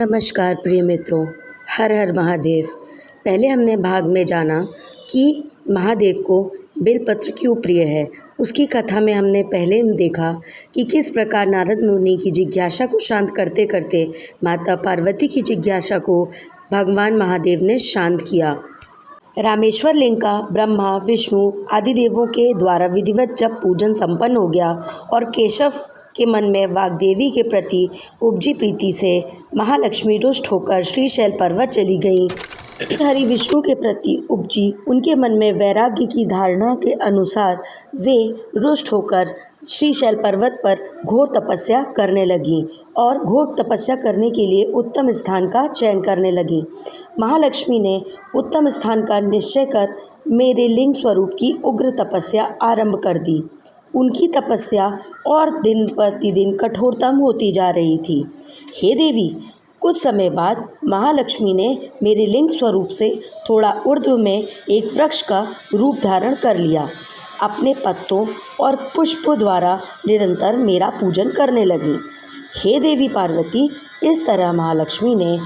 नमस्कार प्रिय मित्रों, हर हर महादेव। पहले हमने भाग में जाना कि महादेव को बेलपत्र क्यों प्रिय है। उसकी कथा में हमने पहले देखा कि किस प्रकार नारद मुनि की जिज्ञासा को शांत करते करते माता पार्वती की जिज्ञासा को भगवान महादेव ने शांत किया। रामेश्वर लिंग का ब्रह्मा विष्णु आदि देवों के द्वारा विधिवत जब पूजन संपन्न हो गया और केशव के मन में वाग्देवी के प्रति उपजी प्रीति से महालक्ष्मी रुष्ट होकर श्रीशैल पर्वत चली गईं। हरि विष्णु के प्रति उपजी उनके मन में वैराग्य की धारणा के अनुसार वे रुष्ट होकर श्रीशैल पर्वत पर घोर तपस्या करने लगीं और घोर तपस्या करने के लिए उत्तम स्थान का चयन करने लगीं। महालक्ष्मी ने उत्तम स्थान का निश्चय कर मेरे लिंग स्वरूप की उग्र तपस्या आरंभ कर दी। उनकी तपस्या और दिन प्रतिदिन कठोरतम होती जा रही थी। हे देवी, कुछ समय बाद महालक्ष्मी ने मेरे लिंग स्वरूप से थोड़ा ऊर्ध्व में एक वृक्ष का रूप धारण कर लिया। अपने पत्तों और पुष्पों द्वारा निरंतर मेरा पूजन करने लगी। हे देवी पार्वती, इस तरह महालक्ष्मी ने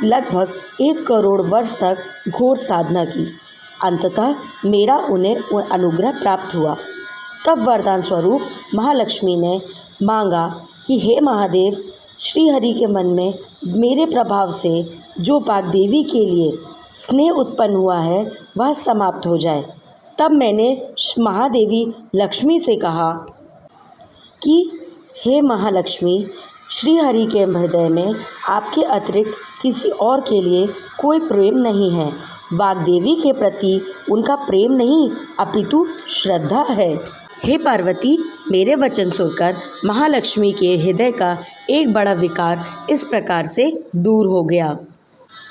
लगभग 1 करोड़ वर्ष तक घोर साधना की। अंततः मेरा उन्हें अनुग्रह प्राप्त हुआ। तब वरदान स्वरूप महालक्ष्मी ने मांगा कि हे महादेव, श्रीहरि के मन में मेरे प्रभाव से जो वाग्देवी के लिए स्नेह उत्पन्न हुआ है वह समाप्त हो जाए। तब मैंने महादेवी लक्ष्मी से कहा कि हे महालक्ष्मी, श्रीहरि के हृदय में आपके अतिरिक्त किसी और के लिए कोई प्रेम नहीं है। वाग्देवी के प्रति उनका प्रेम नहीं अपितु श्रद्धा है। हे पार्वती, मेरे वचन सुनकर महालक्ष्मी के हृदय का एक बड़ा विकार इस प्रकार से दूर हो गया।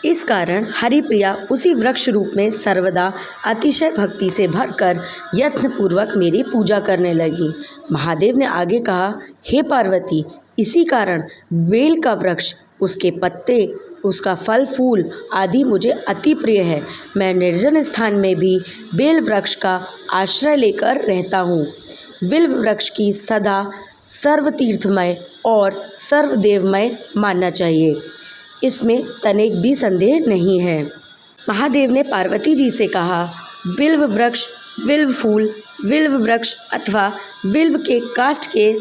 इस कारण हरिप्रिया उसी वृक्ष रूप में सर्वदा अतिशय भक्ति से भरकर यत्नपूर्वक मेरी पूजा करने लगी। महादेव ने आगे कहा, हे पार्वती, इसी कारण बेल का वृक्ष, उसके पत्ते, उसका फल फूल आदि मुझे अति प्रिय है। मैं निर्जन स्थान में भी बेल वृक्ष का आश्रय लेकर रहता हूँ। बिल्व वृक्ष की सदा सर्वतीर्थमय और सर्वदेवमय मानना चाहिए, इसमें तनिक भी संदेह नहीं है। महादेव ने पार्वती जी से कहा, बिल्व वृक्ष, बिल्व फूल, बिल्व वृक्ष अथवा बिल्व के काष्ठ के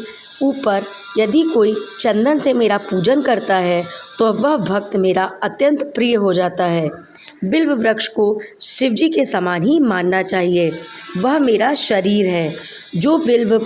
ऊपर यदि कोई चंदन से मेरा पूजन करता है तो वह भक्त मेरा अत्यंत प्रिय हो जाता है। बिल्व वृक्ष को शिवजी के समान ही मानना चाहिए। वह मेरा शरीर है। जो बिल्व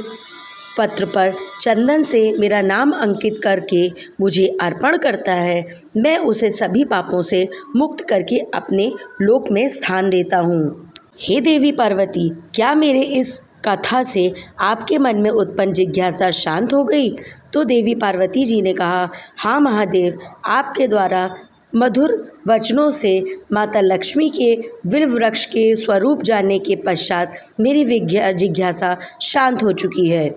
पत्र पर चंदन से मेरा नाम अंकित करके मुझे अर्पण करता है, मैं उसे सभी पापों से मुक्त करके अपने लोक में स्थान देता हूँ। हे देवी पार्वती, क्या मेरे इस कथा से आपके मन में उत्पन्न जिज्ञासा शांत हो गई? तो देवी पार्वती जी ने कहा, हाँ महादेव, आपके द्वारा मधुर वचनों से माता लक्ष्मी के बिल्व वृक्ष के स्वरूप जानने के पश्चात मेरी जिज्ञासा शांत हो चुकी है।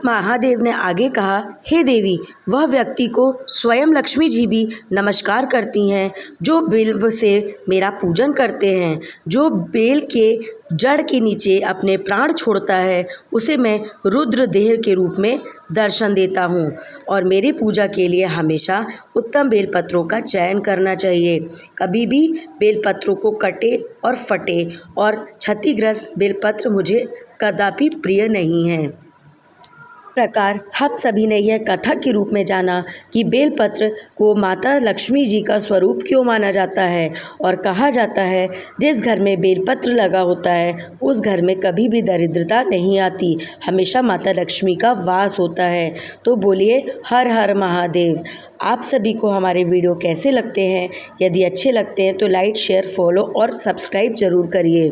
महादेव ने आगे कहा, हे देवी, वह व्यक्ति को स्वयं लक्ष्मी जी भी नमस्कार करती हैं जो बिल्व से मेरा पूजन करते हैं। जो बेल के जड़ के नीचे अपने प्राण छोड़ता है उसे मैं रुद्र देह के रूप में दर्शन देता हूँ और मेरी पूजा के लिए हमेशा उत्तम बेलपत्रों का चयन करना चाहिए। कभी भी बेलपत्रों को कटे और फटे और क्षतिग्रस्त बेलपत्र मुझे कदापि प्रिय नहीं है। प्रकार हम सभी ने यह कथा के रूप में जाना कि बेलपत्र को माता लक्ष्मी जी का स्वरूप क्यों माना जाता है और कहा जाता है जिस घर में बेलपत्र लगा होता है उस घर में कभी भी दरिद्रता नहीं आती, हमेशा माता लक्ष्मी का वास होता है। तो बोलिए हर हर महादेव। आप सभी को हमारे वीडियो कैसे लगते हैं? यदि अच्छे लगते हैं तो लाइक, शेयर, फॉलो और सब्सक्राइब जरूर करिए।